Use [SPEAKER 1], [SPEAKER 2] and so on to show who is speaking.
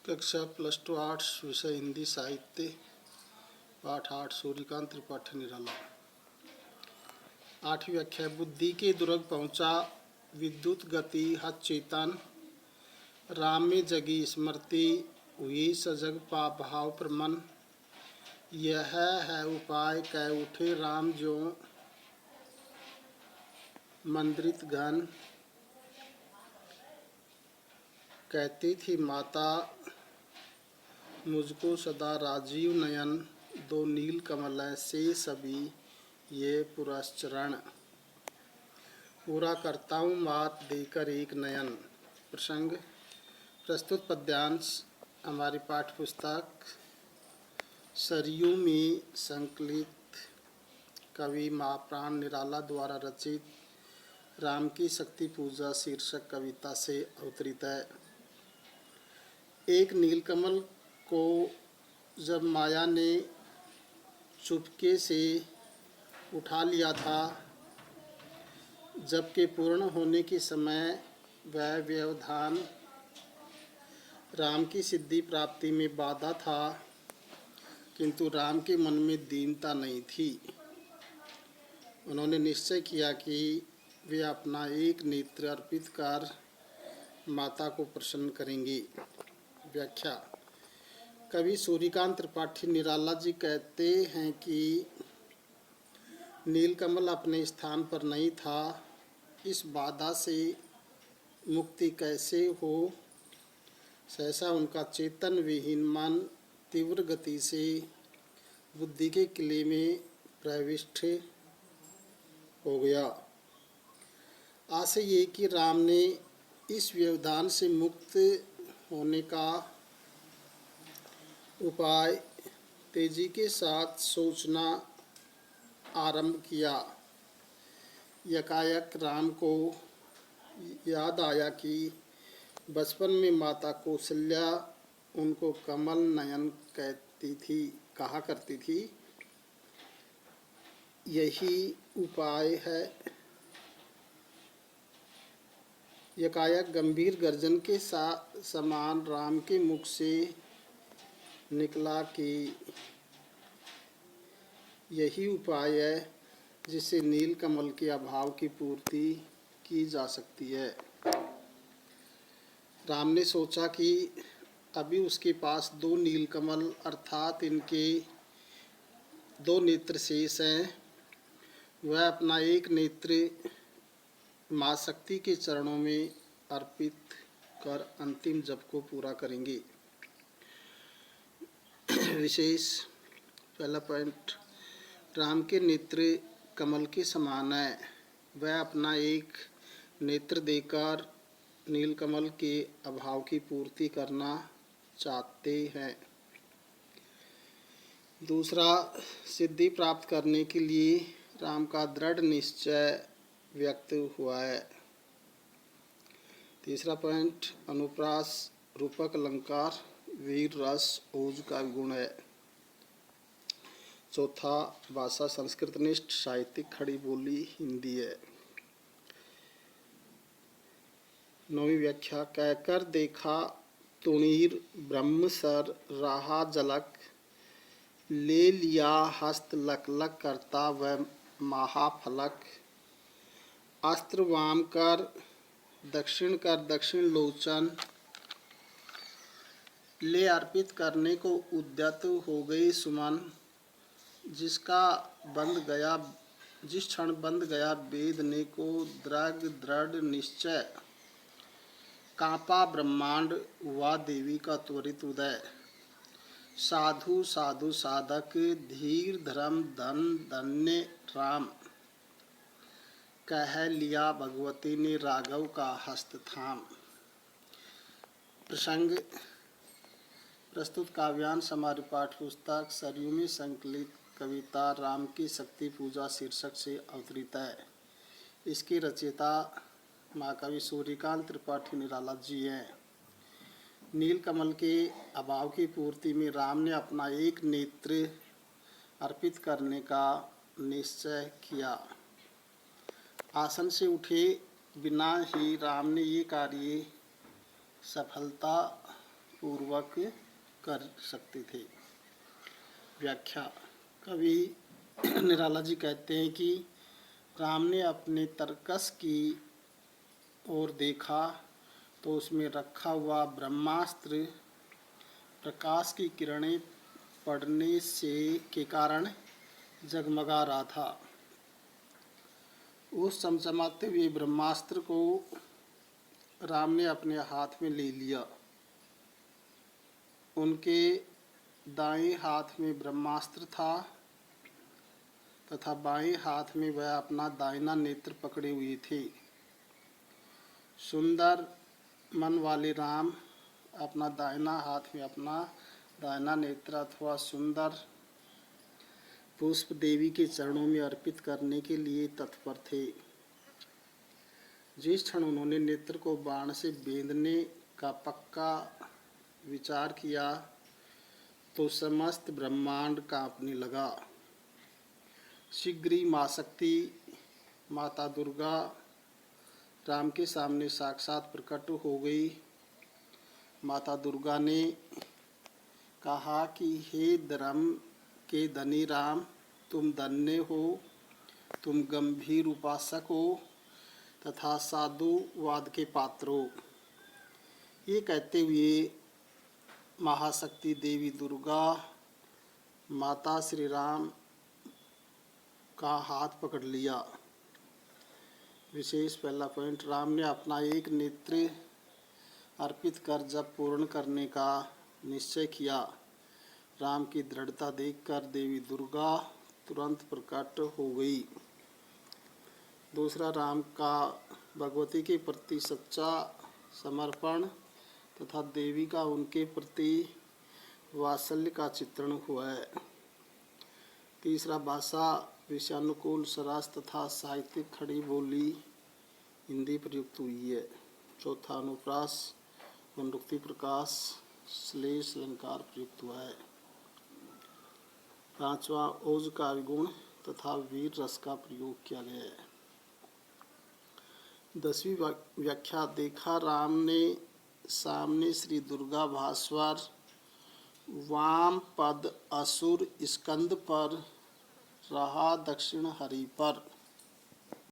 [SPEAKER 1] कक्षा +2 आर्ट्स विषय हिंदी साहित्य पाठ 8 सूर्यकांत त्रिपाठी निराला। 8वीं व्याख्या। बुद्धि के दुर्ग पहुँचा विद्युत गति हत चेतन, राम में जगी स्मृति हुई सजग पाप भाव प्रमन। यह है उपाय कह उठे राम जो मंद्रित घन। कहती थी माता मुझको सदा राजीव नयन, दो नील कमल से सभी ये पुरश्चरण। पूरा करता हूँ मात देकर एक नयन। प्रसंग। प्रस्तुत पद्यांश हमारी पाठ्य पुस्तक सरयू में संकलित कवि महाप्राण निराला द्वारा रचित राम की शक्ति पूजा शीर्षक कविता से अवतरित है। एक नीलकमल को जब माया ने चुपके से उठा लिया था, जबकि पूर्ण होने के समय वह व्यवधान राम की सिद्धि प्राप्ति में बाधा था, किंतु राम के मन में दीनता नहीं थी। उन्होंने निश्चय किया कि वे अपना एक नेत्र अर्पित कर माता को प्रसन्न करेंगे। व्याख्या। कवि सूर्यकांत त्रिपाठी निराला जी कहते हैं कि नीलकमल अपने स्थान पर नहीं था। इस बाधा से मुक्ति कैसे हो, सहसा उनका चेतन विहीन मन तीव्र गति से बुद्धि के किले में प्रविष्ट हो गया। आशा ये कि राम ने इस व्यवधान से मुक्त होने का उपाय तेजी के साथ सोचना आरंभ किया। यकायक राम को याद आया कि बचपन में माता कौशल्या उनको कमल नयन कहा करती थी। यही उपाय है। यकायक गंभीर गर्जन के समान राम के मुख से निकला कि यही उपाय है जिससे नील कमल के अभाव की पूर्ति की जा सकती है। राम ने सोचा कि अभी उसके पास दो नीलकमल अर्थात इनके दो नेत्र शेष हैं। वह अपना एक नेत्र माँ शक्ति के चरणों में अर्पित कर अंतिम जप को पूरा करेंगे। विशेष। पहला पॉइंट। राम के नेत्र कमल के समान है। वह अपना एक नेत्र देकर नीलकमल के अभाव की पूर्ति करना चाहते हैं। दूसरा, सिद्धि प्राप्त करने के लिए राम का दृढ़ निश्चय व्यक्त हुआ है। तीसरा पॉइंट। अनुप्रास रूपक अलंकार वीर रस ओज का गुण है। चौथा, भाषा संस्कृतनिष्ठ साहित्यिक खड़ी बोली हिंदी है। 9वीं व्याख्या। कहकर देखा तुणीर ब्रह्म सर रहा झलक, ले लिया हस्त लक लक करता वह महाफलक। अस्त्र वाम कर दक्षिण लोचन, ले अर्पित करने को उद्यत हो गई सुमन। जिस क्षण बंध गया वेदने को दृढ़ निश्चय, कांपा ब्रह्मांड हुआ देवी का त्वरित उदय। साधु साधु साधक धीर धर्म धन धन्य राम, कह लिया भगवती ने राघव का हस्त थाम। प्रसंग। प्रस्तुत काव्यांश हमारी पाठ्य पुस्तक सरयू में संकलित कविता राम की शक्ति पूजा शीर्षक से अवतरित है। इसके रचयिता महाकवि सूर्यकांत त्रिपाठी निराला जी हैं। नीलकमल के अभाव की पूर्ति में राम ने अपना एक नेत्र अर्पित करने का निश्चय किया। आसन से उठे बिना ही राम ने ये कार्य सफलता पूर्वक कर सकते थे। व्याख्या। कवि निराला जी कहते हैं कि राम ने अपने तरकस की ओर देखा तो उसमें रखा हुआ ब्रह्मास्त्र प्रकाश की किरणें पड़ने से के कारण जगमगा रहा था। उस चमचमाते हुए ब्रह्मास्त्र को राम ने अपने हाथ में ले लिया। उनके दाएं हाथ में ब्रह्मास्त्र था तथा बाएं हाथ में वह अपना दाहिना नेत्र पकड़े हुए थे। सुंदर मन वाले राम अपना दाहिना हाथ में अपना दाहिना नेत्र अथवा सुंदर पुष्प देवी के चरणों में अर्पित करने के लिए तत्पर थे। जिस क्षण उन्होंने नेत्र को बाण से बेंधने का पक्का विचार किया तो समस्त ब्रह्मांड कांपने लगा। शीघ्र ही माँ शक्ति माता दुर्गा राम के सामने साक्षात प्रकट हो गई। माता दुर्गा ने कहा कि हे धर्म के धनी राम, तुम धन्य हो, तुम गंभीर उपासक हो तथा साधुवाद के पात्र हो। ये कहते हुए महाशक्ति देवी दुर्गा माता श्री राम का हाथ पकड़ लिया। विशेष पहला पॉइंट, राम ने अपना एक नेत्र अर्पित कर जब पूर्ण करने का निश्चय किया। राम की दृढ़ता देखकर देवी दुर्गा तुरंत प्रकट हो गई। दूसरा, राम का भगवती के प्रति सच्चा समर्पण तथा देवी का उनके प्रति वात्सल्य का चित्रण हुआ है। तीसरा, भाषा विषयानुकूल सरस तथा साहित्यिक खड़ी बोली हिंदी प्रयुक्त हुई है। चौथा, अनुप्रास वनरुक्ति प्रकाश श्लेष अलंकार प्रयुक्त हुआ है। पांचवा, ओज काव्य गुण तथा वीर रस का प्रयोग किया गया है। 10वीं व्याख्या। देखा राम ने सामने श्री दुर्गा भास्वर वाम पद असुर स्कंद पर रहा दक्षिण हरि पर।